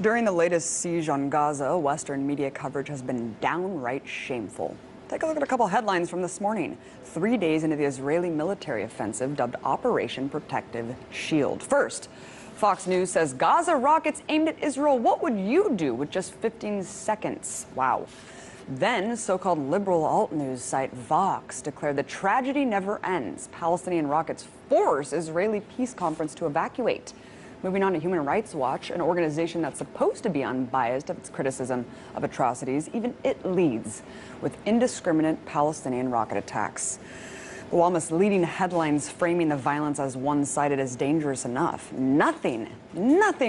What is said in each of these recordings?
During the latest siege on Gaza, Western media coverage has been downright shameful. Take a look at a couple headlines from this morning. 3 days into the Israeli military offensive dubbed Operation Protective Shield. First, Fox News says Gaza rockets aimed at Israel. What would you do with just 15 seconds? Wow. Then, so-called liberal alt news site Vox declared the tragedy never ends. Palestinian rockets force Israeli peace conference to evacuate. Moving on to Human Rights Watch, an organization that's supposed to be unbiased of its criticism of atrocities, even it leads with indiscriminate Palestinian rocket attacks. While misleading headlines framing the violence as one-sided is dangerous enough, nothing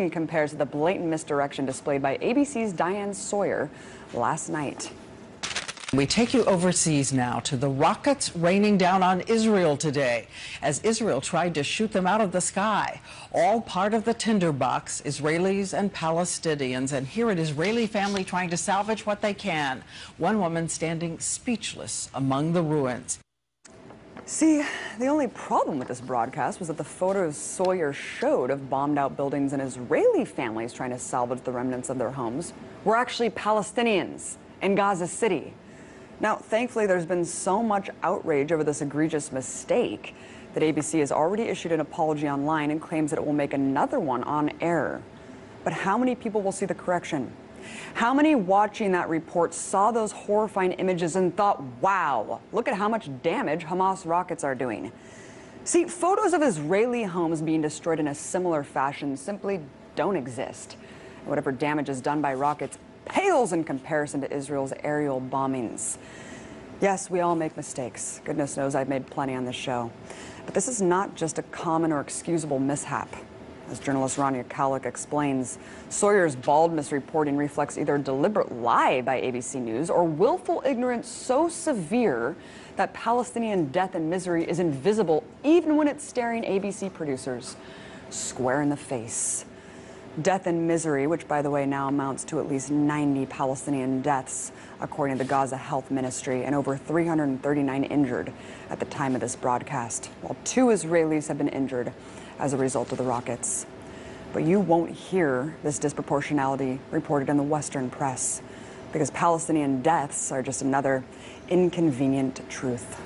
compares to the blatant misdirection displayed by ABC's Diane Sawyer last night. We take you overseas now to the rockets raining down on Israel today as Israel tried to shoot them out of the sky. All part of the tinderbox, Israelis and Palestinians, and here an Israeli family trying to salvage what they can. One woman standing speechless among the ruins. See, the only problem with this broadcast was that the photos Sawyer showed of bombed out buildings and Israeli families trying to salvage the remnants of their homes were actually Palestinians in Gaza City. Now, thankfully, there's been so much outrage over this egregious mistake that ABC has already issued an apology online and claims that it will make another one on air. But how many people will see the correction? How many watching that report saw those horrifying images and thought, wow, look at how much damage Hamas rockets are doing? See, photos of Israeli homes being destroyed in a similar fashion simply don't exist. And whatever damage is done by rockets pales in comparison to Israel's aerial bombings. Yes, we all make mistakes. Goodness knows I've made plenty on this show. But this is not just a common or excusable mishap. As journalist Rania Kalik explains, Sawyer's bald misreporting reflects either a deliberate lie by ABC News or willful ignorance so severe that Palestinian death and misery is invisible even when it's staring ABC producers square in the face. Death and misery, which, by the way, now amounts to at least 90 Palestinian deaths, according to the Gaza Health Ministry, and over 339 injured at the time of this broadcast, while 2 Israelis have been injured as a result of the rockets. But you won't hear this disproportionality reported in the Western press, because Palestinian deaths are just another inconvenient truth.